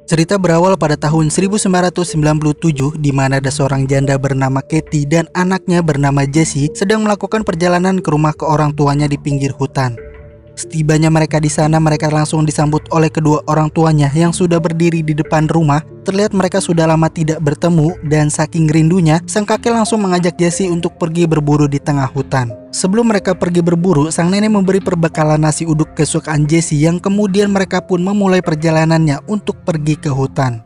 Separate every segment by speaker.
Speaker 1: Cerita berawal pada tahun 1997 di mana ada seorang janda bernama Katie dan anaknya bernama Jesse sedang melakukan perjalanan ke rumah ke orang tuanya di pinggir hutan. Setibanya mereka di sana, mereka langsung disambut oleh kedua orang tuanya yang sudah berdiri di depan rumah. Terlihat mereka sudah lama tidak bertemu dan saking rindunya, sang kakek langsung mengajak Jesse untuk pergi berburu di tengah hutan. Sebelum mereka pergi berburu, sang nenek memberi perbekalan nasi uduk kesukaan Jesse yang kemudian mereka pun memulai perjalanannya untuk pergi ke hutan.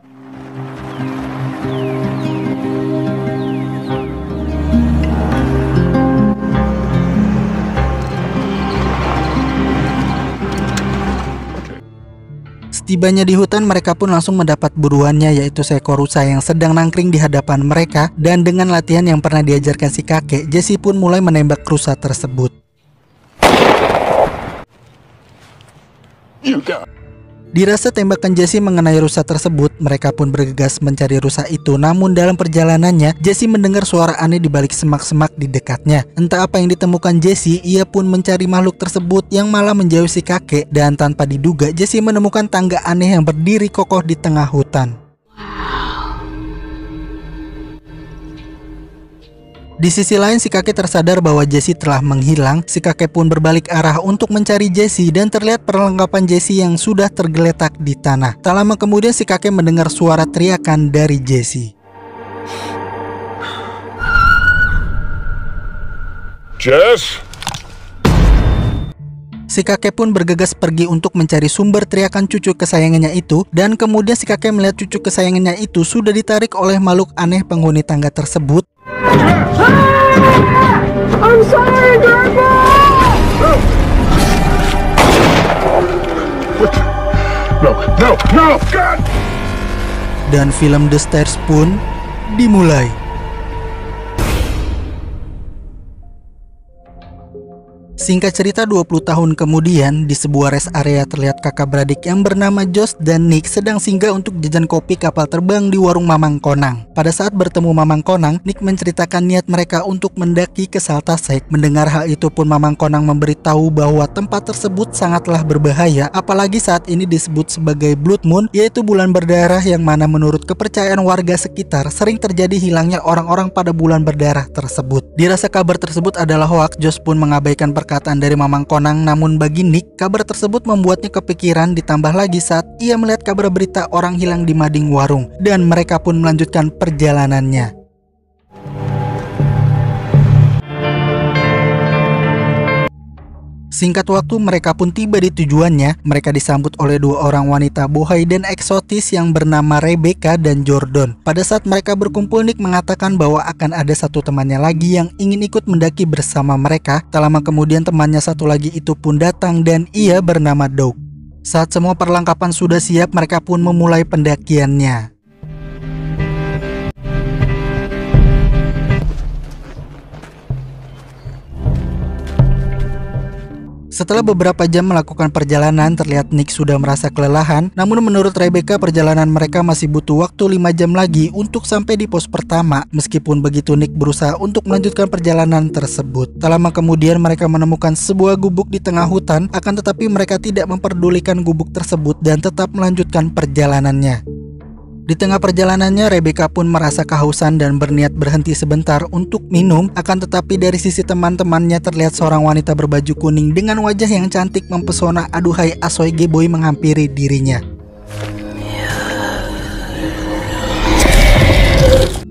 Speaker 1: Setibanya di hutan, mereka pun langsung mendapat buruannya, yaitu seekor rusa yang sedang nangkring di hadapan mereka. Dan dengan latihan yang pernah diajarkan si kakek, Jesse pun mulai menembak rusa tersebut. Dirasa tembakan Jesse mengenai rusa tersebut, mereka pun bergegas mencari rusa itu. Namun dalam perjalanannya, Jesse mendengar suara aneh di balik semak-semak di dekatnya. Entah apa yang ditemukan Jesse, ia pun mencari makhluk tersebut yang malah menjauhi si kakek. Dan tanpa diduga, Jesse menemukan tangga aneh yang berdiri kokoh di tengah hutan. Di sisi lain, si kakek tersadar bahwa Jesse telah menghilang. Si kakek pun berbalik arah untuk mencari Jesse dan terlihat perlengkapan Jesse yang sudah tergeletak di tanah. Tak lama kemudian si kakek mendengar suara teriakan dari Jesse.
Speaker 2: Jess?
Speaker 1: Si kakek pun bergegas pergi untuk mencari sumber teriakan cucu kesayangannya itu. Dan kemudian si kakek melihat cucu kesayangannya itu sudah ditarik oleh makhluk aneh penghuni tangga tersebut.
Speaker 3: I'm sorry, Grandpa! No, God!
Speaker 1: Dan film The Stairs pun dimulai. Singkat cerita, 20 tahun kemudian, di sebuah rest area terlihat kakak beradik yang bernama Josh dan Nick sedang singgah untuk jajan kopi kapal terbang di warung Mamang Konang. Pada saat bertemu Mamang Konang, Nick menceritakan niat mereka untuk mendaki ke Saltasek. Mendengar hal itu pun Mamang Konang memberitahu bahwa tempat tersebut sangatlah berbahaya, apalagi saat ini disebut sebagai Blood Moon, yaitu bulan berdarah yang mana menurut kepercayaan warga sekitar sering terjadi hilangnya orang-orang pada bulan berdarah tersebut. Dirasa kabar tersebut adalah hoaks, Josh pun mengabaikan perkataan dari Mamang Konang. Namun bagi Nick, kabar tersebut membuatnya kepikiran, ditambah lagi saat ia melihat kabar berita orang hilang di mading warung. Dan mereka pun melanjutkan perjalanannya. Singkat waktu, mereka pun tiba di tujuannya. Mereka disambut oleh dua orang wanita bohai dan eksotis yang bernama Rebecca dan Jordan. Pada saat mereka berkumpul, Nick mengatakan bahwa akan ada satu temannya lagi yang ingin ikut mendaki bersama mereka. Tak lama kemudian temannya satu lagi itu pun datang dan ia bernama Doug. Saat semua perlengkapan sudah siap, mereka pun memulai pendakiannya. Setelah beberapa jam melakukan perjalanan, terlihat Nick sudah merasa kelelahan. Namun menurut Rebecca, perjalanan mereka masih butuh waktu 5 jam lagi untuk sampai di pos pertama. Meskipun begitu, Nick berusaha untuk melanjutkan perjalanan tersebut. Tak lama kemudian mereka menemukan sebuah gubuk di tengah hutan. Akan tetapi mereka tidak memperdulikan gubuk tersebut dan tetap melanjutkan perjalanannya. Di tengah perjalanannya, Rebecca pun merasa kehausan dan berniat berhenti sebentar untuk minum. Akan tetapi dari sisi teman-temannya terlihat seorang wanita berbaju kuning dengan wajah yang cantik mempesona. Aduhai asoy geboy menghampiri dirinya.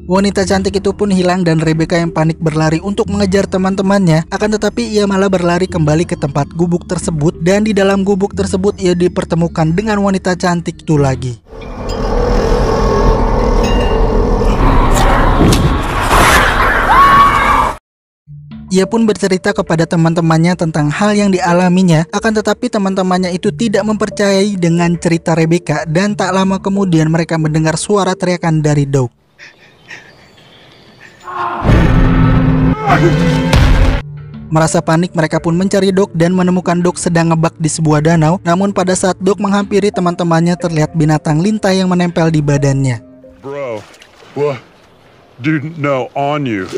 Speaker 1: Wanita cantik itu pun hilang dan Rebecca yang panik berlari untuk mengejar teman-temannya. Akan tetapi ia malah berlari kembali ke tempat gubuk tersebut. Dan di dalam gubuk tersebut ia dipertemukan dengan wanita cantik itu lagi. Ia pun bercerita kepada teman-temannya tentang hal yang dialaminya. Akan tetapi teman-temannya itu tidak mempercayai dengan cerita Rebecca. Dan tak lama kemudian mereka mendengar suara teriakan dari Doug. Merasa panik, mereka pun mencari Doug dan menemukan Doug sedang ngebak di sebuah danau. Namun pada saat Doug menghampiri teman-temannya, terlihat binatang lintah yang menempel di badannya.
Speaker 2: Bro, Dude, no, on you.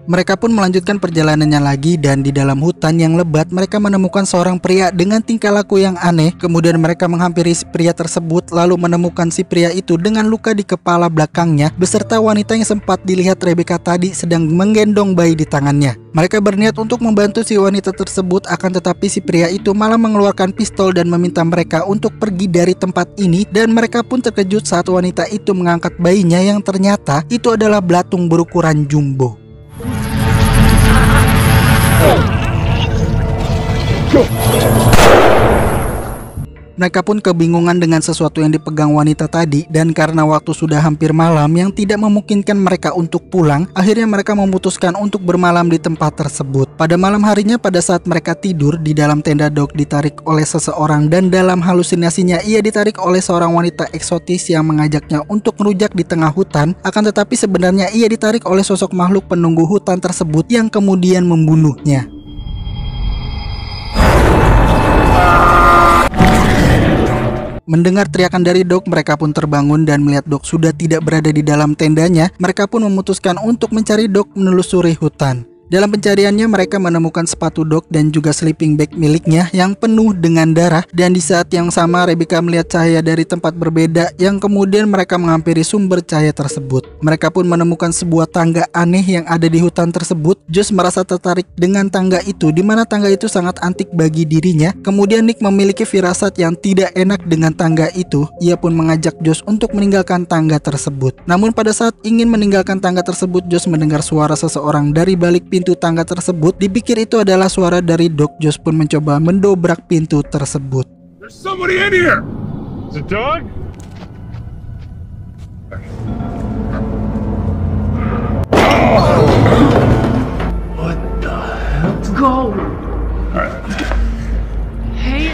Speaker 1: Mereka pun melanjutkan perjalanannya lagi dan di dalam hutan yang lebat mereka menemukan seorang pria dengan tingkah laku yang aneh. Kemudian mereka menghampiri si pria tersebut lalu menemukan si pria itu dengan luka di kepala belakangnya beserta wanita yang sempat dilihat Rebecca tadi sedang menggendong bayi di tangannya. Mereka berniat untuk membantu si wanita tersebut, akan tetapi si pria itu malah mengeluarkan pistol dan meminta mereka untuk pergi dari tempat ini, dan mereka pun terkejut saat wanita itu mengangkat bayinya yang ternyata itu adalah belatung berukuran jumbo. Mereka pun kebingungan dengan sesuatu yang dipegang wanita tadi, dan karena waktu sudah hampir malam yang tidak memungkinkan mereka untuk pulang, akhirnya mereka memutuskan untuk bermalam di tempat tersebut. Pada malam harinya, pada saat mereka tidur, di dalam tenda Doc ditarik oleh seseorang dan dalam halusinasinya ia ditarik oleh seorang wanita eksotis yang mengajaknya untuk merujak di tengah hutan, akan tetapi sebenarnya ia ditarik oleh sosok makhluk penunggu hutan tersebut yang kemudian membunuhnya. Mendengar teriakan dari Doc, mereka pun terbangun dan melihat Doc sudah tidak berada di dalam tendanya. Mereka pun memutuskan untuk mencari Doc menelusuri hutan. Dalam pencariannya mereka menemukan sepatu Doc dan juga sleeping bag miliknya yang penuh dengan darah, dan di saat yang sama Rebecca melihat cahaya dari tempat berbeda yang kemudian mereka menghampiri sumber cahaya tersebut. Mereka pun menemukan sebuah tangga aneh yang ada di hutan tersebut. Josh merasa tertarik dengan tangga itu, di mana tangga itu sangat antik bagi dirinya. Kemudian Nick memiliki firasat yang tidak enak dengan tangga itu. Ia pun mengajak Josh untuk meninggalkan tangga tersebut. Namun pada saat ingin meninggalkan tangga tersebut, Josh mendengar suara seseorang dari balik pintu tangga tersebut. Dipikir itu adalah suara dari Doc. Josh pun mencoba mendobrak pintu tersebut.
Speaker 2: There's somebody in here. Is it dog?
Speaker 3: What the hell? Let's go. Hey.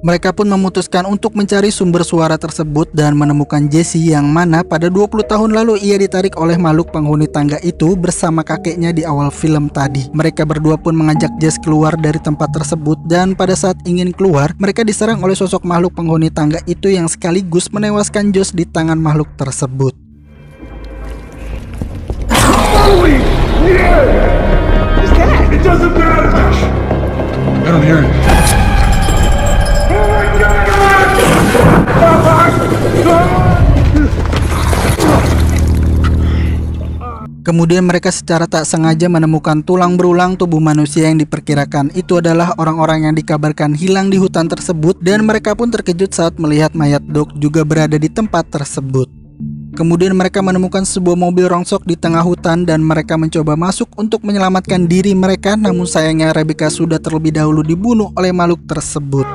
Speaker 1: Mereka pun memutuskan untuk mencari sumber suara tersebut dan menemukan Jesse yang mana pada 20 tahun lalu ia ditarik oleh makhluk penghuni tangga itu bersama kakeknya di awal film tadi. Mereka berdua pun mengajak Jesse keluar dari tempat tersebut, dan pada saat ingin keluar mereka diserang oleh sosok makhluk penghuni tangga itu yang sekaligus menewaskan Josh di tangan makhluk tersebut.
Speaker 2: It doesn't matter. I don't hear it.
Speaker 1: Kemudian mereka secara tak sengaja menemukan tulang berulang tubuh manusia yang diperkirakan itu adalah orang-orang yang dikabarkan hilang di hutan tersebut, dan mereka pun terkejut saat melihat mayat Doc juga berada di tempat tersebut. Kemudian mereka menemukan sebuah mobil rongsok di tengah hutan dan mereka mencoba masuk untuk menyelamatkan diri mereka, namun sayangnya Rebecca sudah terlebih dahulu dibunuh oleh makhluk tersebut.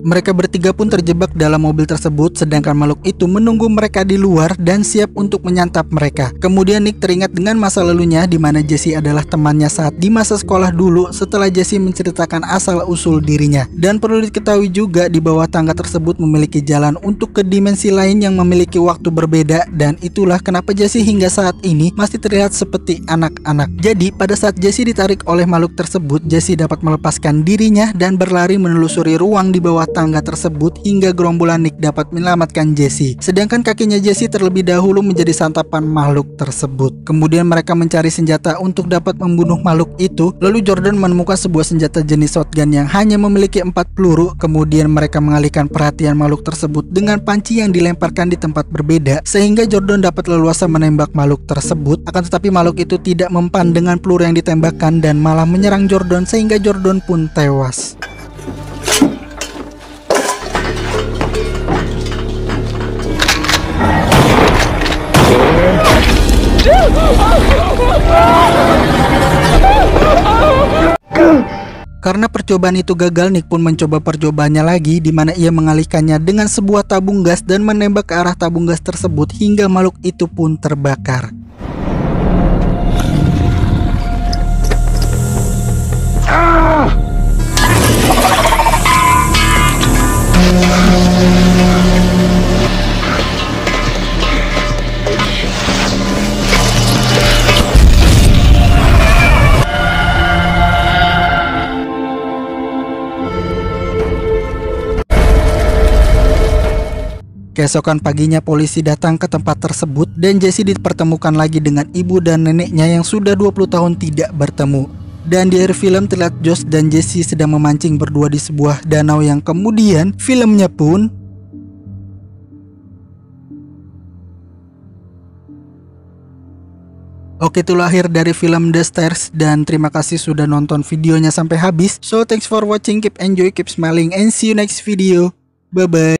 Speaker 1: Mereka bertiga pun terjebak dalam mobil tersebut, sedangkan makhluk itu menunggu mereka di luar dan siap untuk menyantap mereka. Kemudian Nick teringat dengan masa lalunya di mana Jesse adalah temannya saat di masa sekolah dulu setelah Jesse menceritakan asal-usul dirinya. Dan perlu diketahui juga di bawah tangga tersebut memiliki jalan untuk ke dimensi lain yang memiliki waktu berbeda, dan itulah kenapa Jesse hingga saat ini masih terlihat seperti anak-anak. Jadi pada saat Jesse ditarik oleh makhluk tersebut, Jesse dapat melepaskan dirinya dan berlari menelusuri ruang di bawah tangga tersebut hingga gerombolan Nick dapat menyelamatkan Jesse. Sedangkan kakinya Jesse terlebih dahulu menjadi santapan makhluk tersebut. Kemudian mereka mencari senjata untuk dapat membunuh makhluk itu. Lalu Jordan menemukan sebuah senjata jenis shotgun yang hanya memiliki 4 peluru. Kemudian mereka mengalihkan perhatian makhluk tersebut dengan panci yang dilemparkan di tempat berbeda, sehingga Jordan dapat leluasa menembak makhluk tersebut. Akan tetapi makhluk itu tidak mempan dengan peluru yang ditembakkan dan malah menyerang Jordan sehingga Jordan pun tewas. Karena percobaan itu gagal, Nick pun mencoba percobaannya lagi, di mana ia mengalihkannya dengan sebuah tabung gas dan menembak ke arah tabung gas tersebut hingga makhluk itu pun terbakar. Keesokan paginya polisi datang ke tempat tersebut dan Jesse dipertemukan lagi dengan ibu dan neneknya yang sudah 20 tahun tidak bertemu. Dan di akhir film terlihat Josh dan Jesse sedang memancing berdua di sebuah danau yang kemudian filmnya pun Oke, itulah akhir dari film The Stairs dan terima kasih sudah nonton videonya sampai habis. So thanks for watching, keep enjoy, keep smiling and see you next video. Bye bye.